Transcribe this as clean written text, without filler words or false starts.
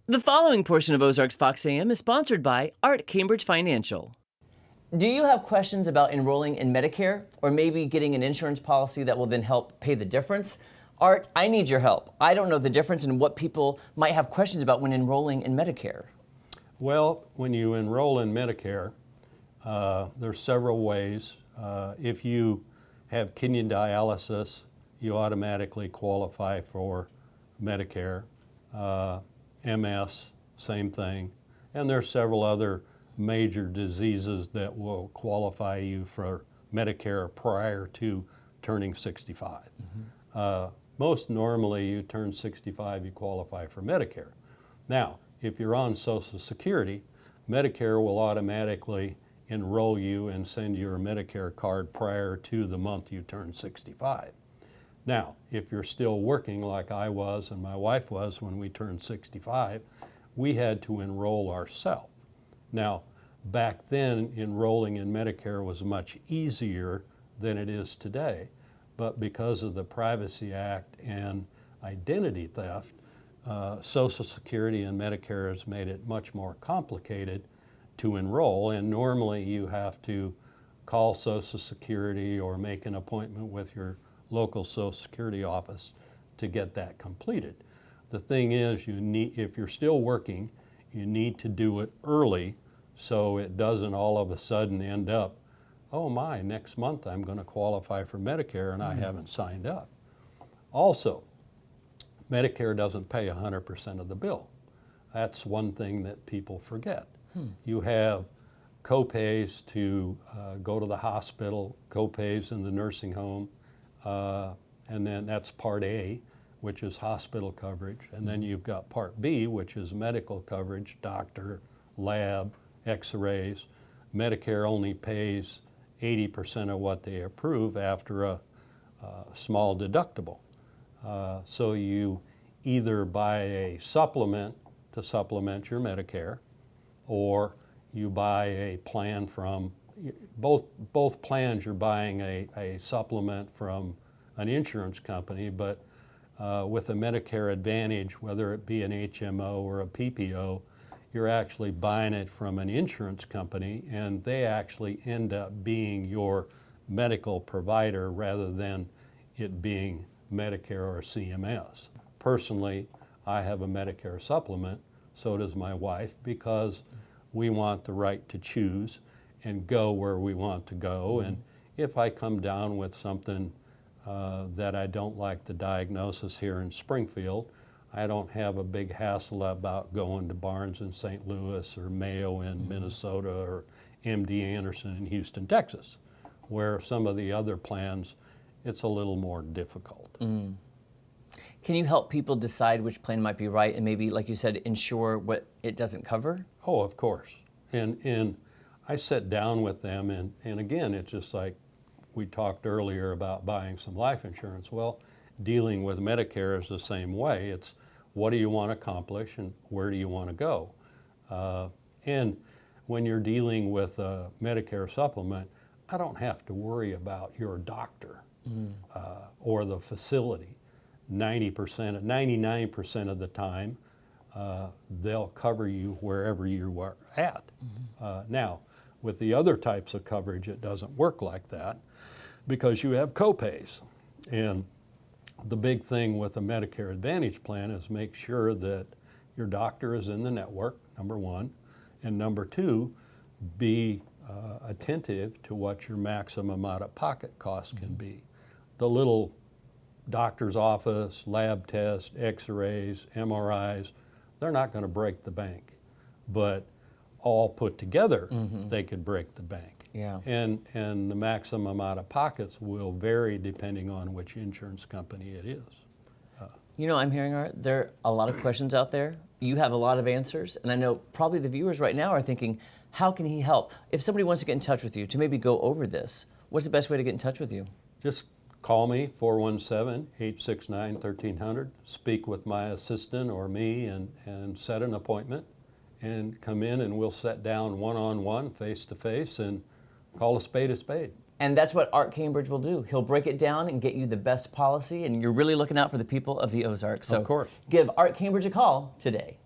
The following portion of Ozark's Fox AM is sponsored by Art Cambridge Financial. Do you have questions about enrolling in Medicare or maybe getting an insurance policy that will then help pay the difference? Art, I need your help. I don't know the difference in what people might have questions about when enrolling in Medicare. Well, when you enroll in Medicare, there's several ways. If you have kidney dialysis, you automatically qualify for Medicare. MS, same thing. And there's several other major diseases that will qualify you for Medicare prior to turning 65. Most normally, you turn 65, you qualify for Medicare. Now, if you're on Social Security, Medicare will automatically enroll you and send you a Medicare card prior to the month you turn 65. Now, if you're still working like I was and my wife was when we turned 65, we had to enroll ourselves. Now, back then, enrolling in Medicare was much easier than it is today, but because of the Privacy Act and identity theft, Social Security and Medicare has made it much more complicated to enroll, and normally you have to call Social Security or make an appointment with your local Social Security office to get that completed. The thing is, if you're still working, you need to do it early so it doesn't all of a sudden end up, oh my, next month I'm going to qualify for Medicare and I haven't signed up. Also, Medicare doesn't pay 100% of the bill. That's one thing that people forget. You have co-pays to go to the hospital, co-pays in the nursing home, and then that's Part A, which is hospital coverage. And then you've got Part B, which is medical coverage, doctor, lab, x-rays. Medicare only pays 80% of what they approve after a small deductible. So you either buy a supplement to supplement your Medicare, or you buy a plan from both plans. You're buying a supplement from an insurance company, but with a Medicare Advantage, whether it be an HMO or a PPO, you're actually buying it from an insurance company, and they actually end up being your medical provider rather than it being Medicare or CMS. Personally, I have a Medicare supplement, so does my wife, because we want the right to choose and go where we want to go. And if I come down with something that I don't like the diagnosis here in Springfield, I don't have a big hassle about going to Barnes in St. Louis or Mayo in Minnesota or MD Anderson in Houston, Texas, where some of the other plans, it's a little more difficult. Can you help people decide which plan might be right and maybe, like you said, ensure what it doesn't cover? Oh, of course. And I sit down with them, and again, it's just like we talked earlier about buying some life insurance. Well, dealing with Medicare is the same way. It's what do you want to accomplish and where do you want to go? And when you're dealing with a Medicare supplement, I don't have to worry about your doctor or the facility. 99% of the time, they'll cover you wherever you are at. Now, with the other types of coverage, it doesn't work like that because you have co-pays. And the big thing with a Medicare Advantage plan is make sure that your doctor is in the network, number one, and number two, be attentive to what your maximum out-of-pocket cost can be. The little doctor's office, lab tests, x-rays, MRIs, they're not going to break the bank. But all put together, they could break the bank. Yeah. And the maximum out-of-pockets will vary depending on which insurance company it is. You know, I'm hearing, Art, there are a lot of questions out there. You have a lot of answers, and I know probably the viewers right now are thinking, how can he help? If somebody wants to get in touch with you to maybe go over this, what's the best way to get in touch with you? Just call me, 417-869-1300, speak with my assistant or me and set an appointment and come in and we'll sit down one-on-one, face-to-face, and call a spade a spade. And that's what Art Cambridge will do. He'll break it down and get you the best policy, and you're really looking out for the people of the Ozarks. So of course. Give Art Cambridge a call today.